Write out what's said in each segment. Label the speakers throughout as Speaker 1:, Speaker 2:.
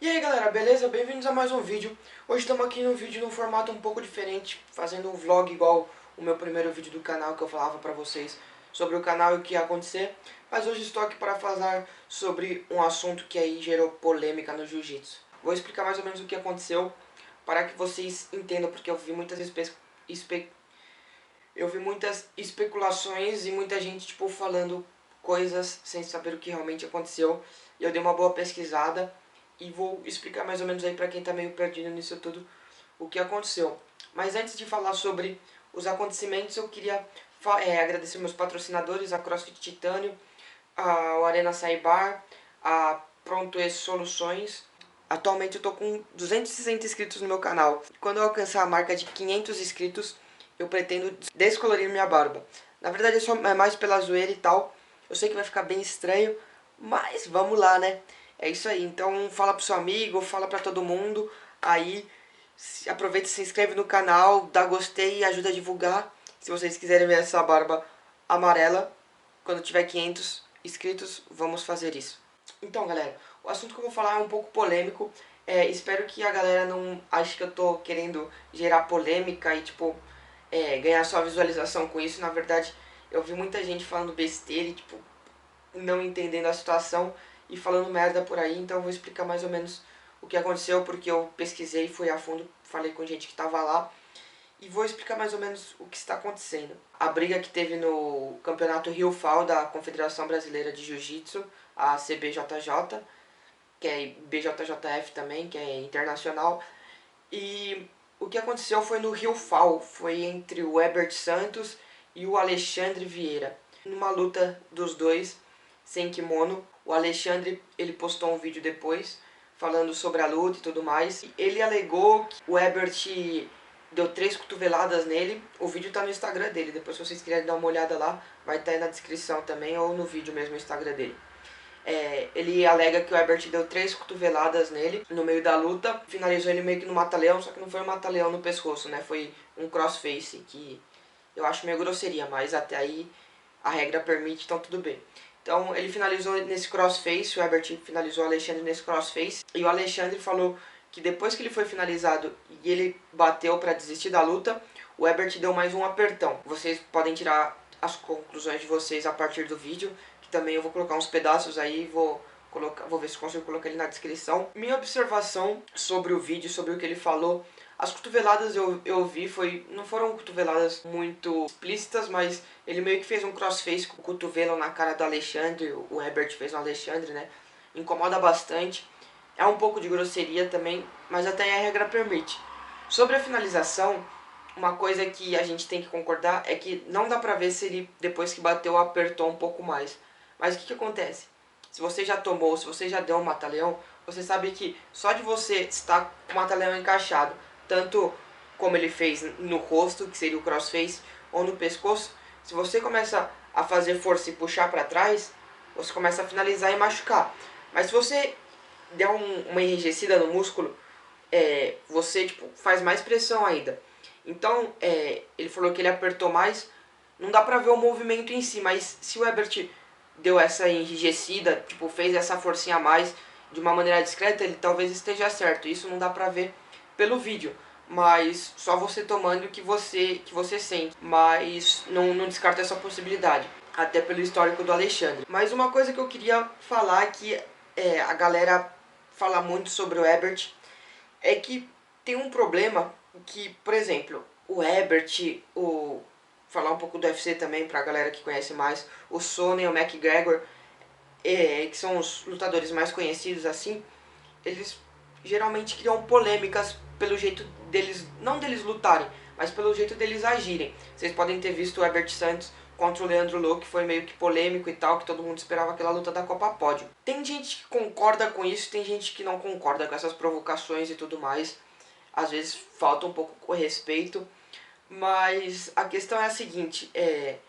Speaker 1: E aí galera, beleza? Bem-vindos a mais um vídeo. Hoje estamos aqui no vídeo num formato um pouco diferente, fazendo um vlog igual o meu primeiro vídeo do canal que eu falava pra vocês sobre o canal e o que ia acontecer. Mas hoje estou aqui para falar sobre um assunto que aí gerou polêmica no jiu-jitsu. Vou explicar mais ou menos o que aconteceu para que vocês entendam, porque eu vi muitas especulações e muita gente tipo falando coisas sem saber o que realmente aconteceu. E eu dei uma boa pesquisada e vou explicar mais ou menos aí para quem tá meio perdido nisso tudo o que aconteceu. Mas antes de falar sobre os acontecimentos, eu queria agradecer meus patrocinadores, a CrossFit Titânio, o Arena Saibar, a Pronto E Soluções. Atualmente eu tô com 260 inscritos no meu canal. Quando eu alcançar a marca de 500 inscritos, eu pretendo descolorir minha barba. Na verdade é mais pela zoeira e tal. Eu sei que vai ficar bem estranho, mas vamos lá, né? É isso aí. Então fala pro seu amigo, fala pra todo mundo. Aí aproveita e se inscreve no canal, dá gostei e ajuda a divulgar. Se vocês quiserem ver essa barba amarela, quando tiver 500 inscritos, vamos fazer isso. Então, galera, o assunto que eu vou falar é um pouco polêmico. Espero que a galera não ache que eu tô querendo gerar polêmica e, tipo, ganhar só visualização com isso. Na verdade, eu vi muita gente falando besteira e, tipo, não entendendo a situação e falando merda por aí. Então, eu vou explicar mais ou menos o que aconteceu, porque eu pesquisei, fui a fundo, falei com gente que tava lá. E vou explicar mais ou menos o que está acontecendo. A briga que teve no campeonato Rio FAO da Confederação Brasileira de Jiu-Jitsu, a CBJJ, que é BJJF também, que é internacional. E o que aconteceu foi no Rio FAO, foi entre o Herbert Santos e o Alexandre Vieira. Numa luta dos dois, sem kimono, o Alexandre ele postou um vídeo depois, falando sobre a luta e tudo mais. Ele alegou que o Herbert deu 3 cotoveladas nele. O vídeo tá no Instagram dele, depois se vocês quiserem dar uma olhada lá, vai estar aí na descrição também, ou no vídeo mesmo, no Instagram dele. Ele alega que o Herbert deu 3 cotoveladas nele no meio da luta, finalizou ele meio que no mata-leão, só que não foi um mata-leão no pescoço, né? Foi um crossface, que eu acho meio grosseria, mas até aí a regra permite, então tudo bem. Então ele finalizou nesse crossface, o Herbert finalizou o Alexandre nesse crossface, e o Alexandre falou que depois que ele foi finalizado e ele bateu para desistir da luta, o Herbert deu mais um apertão. Vocês podem tirar as conclusões de vocês a partir do vídeo, que também eu vou colocar uns pedaços aí, vou ver se consigo colocar ele na descrição. Minha observação sobre o vídeo, sobre o que ele falou, as cotoveladas eu vi, não foram cotoveladas muito explícitas, mas ele meio que fez um crossface com o cotovelo na cara do Alexandre, o Herbert fez no Alexandre, né? Incomoda bastante. É um pouco de grosseria também, mas até a regra permite. Sobre a finalização, uma coisa que a gente tem que concordar é que não dá pra ver se ele, depois que bateu, apertou um pouco mais. Mas o que acontece? Se você já tomou, se você já deu um mata-leão, você sabe que só de você estar com o mata-leão encaixado, tanto como ele fez no rosto, que seria o crossface, ou no pescoço, se você começa a fazer força e puxar pra trás, você começa a finalizar e machucar. Mas se você der uma enrijecida no músculo, você tipo, faz mais pressão ainda. Então, ele falou que ele apertou mais, não dá pra ver o movimento em si, mas se o Herbert deu essa enrijecida, tipo, fez essa forcinha a mais de uma maneira discreta, ele talvez esteja certo. Isso não dá pra ver pelo vídeo, mas só você tomando que você sente. Mas não descarta essa possibilidade, até pelo histórico do Alexandre. Mas uma coisa que eu queria falar que a galera fala muito sobre o Herbert é que tem um problema que, por exemplo, o Herbert, falar um pouco do UFC também pra galera que conhece mais, o Sonnen e o McGregor, que são os lutadores mais conhecidos assim, eles geralmente criam polêmicas pelo jeito deles, não deles lutarem, mas pelo jeito deles agirem. Vocês podem ter visto o Herbert Santos contra o Leandro Lô, que foi meio que polêmico e tal, que todo mundo esperava aquela luta da Copa Pódio. Tem gente que concorda com isso, tem gente que não concorda com essas provocações e tudo mais. Às vezes falta um pouco com respeito, mas a questão é a seguinte,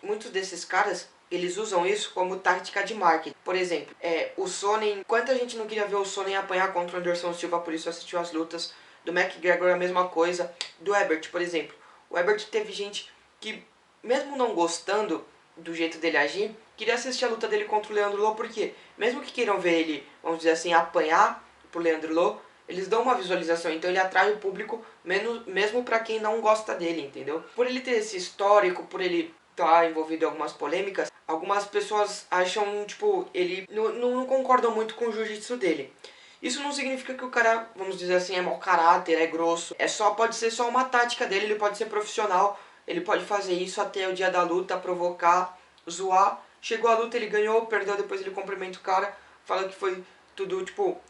Speaker 1: muitos desses caras, eles usam isso como tática de marketing. Por exemplo, o Sonnen, quanta gente não queria ver o Sonnen apanhar contra o Anderson Silva, por isso assistiu as lutas. Do McGregor a mesma coisa. Do Herbert, por exemplo. O Herbert teve gente que, mesmo não gostando do jeito dele agir, queria assistir a luta dele contra o Leandro Lô, porque mesmo que queiram ver ele, vamos dizer assim, apanhar, pro Leandro Lo, eles dão uma visualização, então ele atrai o público mesmo pra quem não gosta dele, entendeu? Por ele ter esse histórico, por ele estar envolvido em algumas polêmicas, algumas pessoas acham, tipo, ele não concordam muito com o jiu-jitsu dele. Isso não significa que o cara, vamos dizer assim, é mau caráter, é grosso. Pode ser só uma tática dele, ele pode ser profissional, ele pode fazer isso até o dia da luta, provocar, zoar. Chegou a luta, ele ganhou, perdeu, depois ele cumprimenta o cara, fala que foi tudo, tipo,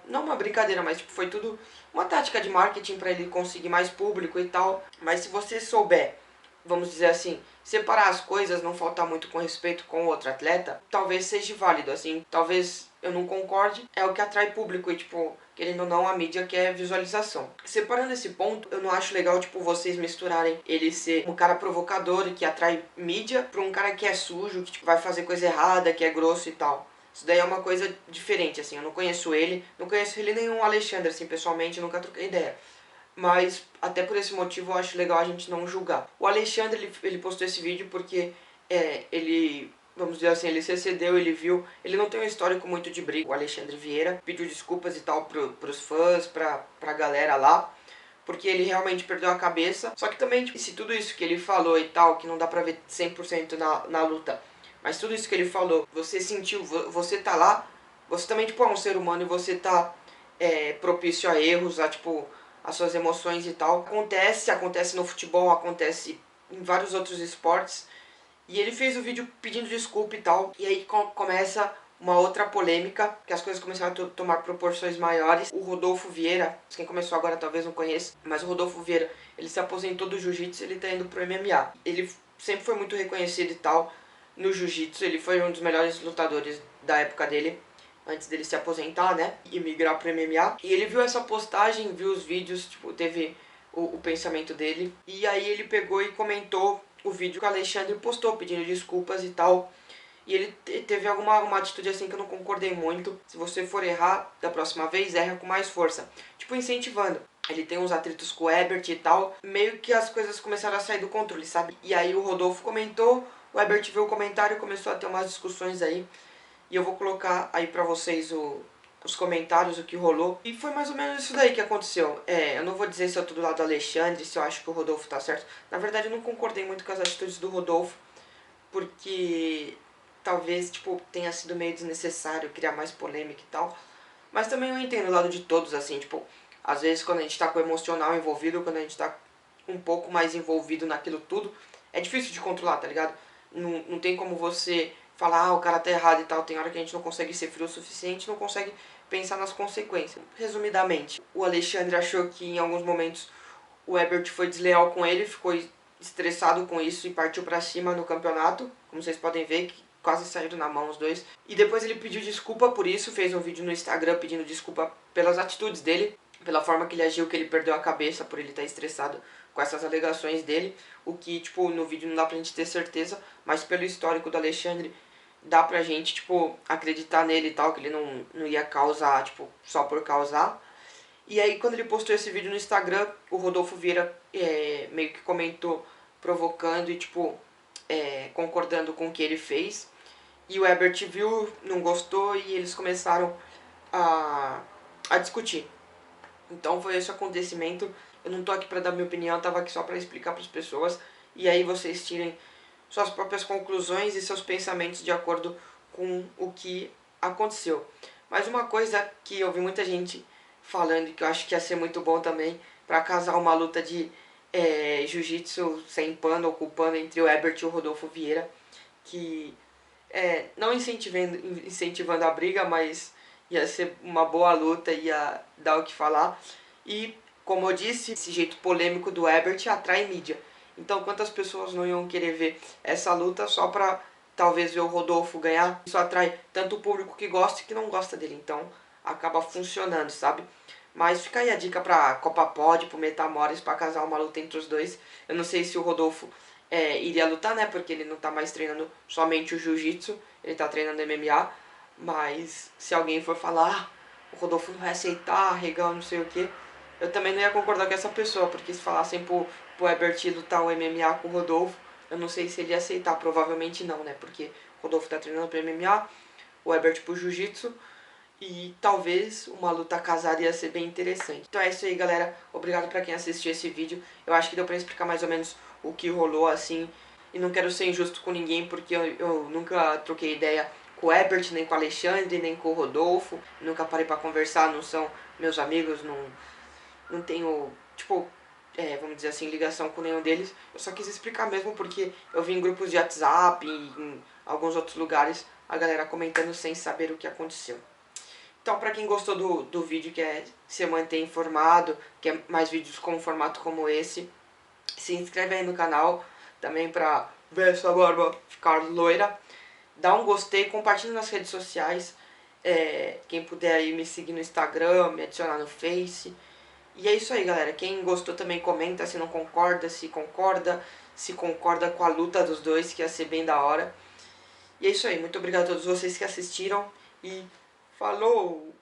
Speaker 1: não uma brincadeira, mas tipo, foi tudo uma tática de marketing pra ele conseguir mais público e tal. Mas se você souber, vamos dizer assim, separar as coisas, não faltar muito com respeito com o outro atleta, talvez seja válido, assim, talvez eu não concorde, é o que atrai público e, tipo, querendo ou não, a mídia quer visualização. Separando esse ponto, eu não acho legal, tipo, vocês misturarem ele ser um cara provocador e que atrai mídia pra um cara que é sujo, que, tipo, vai fazer coisa errada, que é grosso e tal. Isso daí é uma coisa diferente, assim, eu não conheço ele nem o Alexandre, assim, pessoalmente, nunca troquei ideia. Mas até por esse motivo eu acho legal a gente não julgar. O Alexandre, ele postou esse vídeo porque ele, vamos dizer assim, ele se excedeu, ele viu, ele não tem um histórico muito de briga. O Alexandre Vieira pediu desculpas e tal pros fãs, pra galera lá, porque ele realmente perdeu a cabeça. Só que também, tipo, se tudo isso que ele falou e tal, que não dá pra ver 100% na luta, mas tudo isso que ele falou, você sentiu, você tá lá, você também, tipo, é um ser humano e você tá propício a erros, a, tipo, as suas emoções e tal. Acontece no futebol, acontece em vários outros esportes. E ele fez o vídeo pedindo desculpa e tal. E aí começa uma outra polêmica, que as coisas começaram a tomar proporções maiores. O Rodolfo Vieira, quem começou agora talvez não conheça, mas o Rodolfo Vieira, ele se aposentou do jiu-jitsu, ele tá indo pro MMA. Ele sempre foi muito reconhecido e tal no jiu-jitsu, ele foi um dos melhores lutadores da época dele, antes dele se aposentar, né, e migrar pro MMA. E ele viu essa postagem, viu os vídeos, tipo, teve o pensamento dele. E aí ele pegou e comentou o vídeo que o Alexandre postou, pedindo desculpas e tal. E ele teve uma atitude assim que eu não concordei muito. Se você for errar da próxima vez, erra com mais força. Tipo, incentivando. Ele tem uns atritos com o Ebert e tal. Meio que as coisas começaram a sair do controle, sabe? E aí o Rodolfo comentou, o Ebert viu o comentário e começou a ter umas discussões aí. E eu vou colocar aí pra vocês os comentários, o que rolou. E foi mais ou menos isso daí que aconteceu. Eu não vou dizer se eu tô do lado do Alexandre, se eu acho que o Rodolfo tá certo. Na verdade, eu não concordei muito com as atitudes do Rodolfo, porque talvez, tipo, tenha sido meio desnecessário criar mais polêmica e tal. Mas também eu entendo o lado de todos, assim, tipo, às vezes quando a gente tá com o emocional envolvido, quando a gente tá um pouco mais envolvido naquilo tudo, é difícil de controlar, tá ligado? Não tem como você falar, o cara tá errado e tal. Tem hora que a gente não consegue ser frio o suficiente, não consegue pensar nas consequências. Resumidamente, o Alexandre achou que em alguns momentos o Ebert foi desleal com ele, ficou estressado com isso e partiu pra cima no campeonato. Como vocês podem ver, que quase saíram na mão os dois. E depois ele pediu desculpa por isso, fez um vídeo no Instagram pedindo desculpa pelas atitudes dele, pela forma que ele agiu, que ele perdeu a cabeça por ele estar estressado com essas alegações dele. O que, tipo, no vídeo não dá pra gente ter certeza, mas pelo histórico do Alexandre, dá pra gente, tipo, acreditar nele e tal, que ele não ia causar, tipo, só por causar. E aí, quando ele postou esse vídeo no Instagram, o Rodolfo Vieira meio que comentou, provocando e, tipo, concordando com o que ele fez. E o Ebert viu, não gostou e eles começaram a discutir. Então foi esse o acontecimento. Eu não tô aqui pra dar minha opinião, eu tava aqui só pra explicar pras pessoas. E aí vocês tirem suas próprias conclusões e seus pensamentos de acordo com o que aconteceu. Mas uma coisa que eu vi muita gente falando e que eu acho que ia ser muito bom também pra casar uma luta de jiu-jitsu sem pano ou com pano entre o Ebert e o Rodolfo Vieira, que não incentivando a briga, mas ia ser uma boa luta, ia dar o que falar. E, como eu disse, esse jeito polêmico do Ebert atrai mídia. Então, quantas pessoas não iam querer ver essa luta só pra talvez ver o Rodolfo ganhar? Isso atrai tanto o público que gosta e que não gosta dele. Então, acaba funcionando, sabe? Mas fica aí a dica pra Copa Pod, pro Metamores, pra casar uma luta entre os dois. Eu não sei se o Rodolfo iria lutar, né? Porque ele não tá mais treinando somente o jiu-jitsu, ele tá treinando MMA. Mas se alguém for falar, o Rodolfo não vai aceitar, Regão, não sei o que, eu também não ia concordar com essa pessoa, porque se falassem pro Ebert lutar o MMA com o Rodolfo, eu não sei se ele ia aceitar, provavelmente não, né? Porque o Rodolfo tá treinando pro MMA, o Ebert pro jiu-jitsu, e talvez uma luta casada ia ser bem interessante. Então é isso aí, galera. Obrigado pra quem assistiu esse vídeo. Eu acho que deu pra explicar mais ou menos o que rolou, assim. E não quero ser injusto com ninguém, porque eu nunca troquei ideia com o Ebert, nem com o Alexandre, nem com o Rodolfo. Nunca parei pra conversar, não são meus amigos, não tenho, tipo, vamos dizer assim, ligação com nenhum deles. Eu só quis explicar mesmo porque eu vi em grupos de WhatsApp e em alguns outros lugares a galera comentando sem saber o que aconteceu. Então, pra quem gostou do vídeo, quer se manter informado, quer mais vídeos com um formato como esse, se inscreve aí no canal também pra ver essa barba ficar loira. Dá um gostei, compartilha nas redes sociais. Quem puder aí me seguir no Instagram, me adicionar no Face. E é isso aí, galera. Quem gostou também comenta se não concorda, se concorda com a luta dos dois, que ia ser bem da hora. E é isso aí. Muito obrigado a todos vocês que assistiram e falou!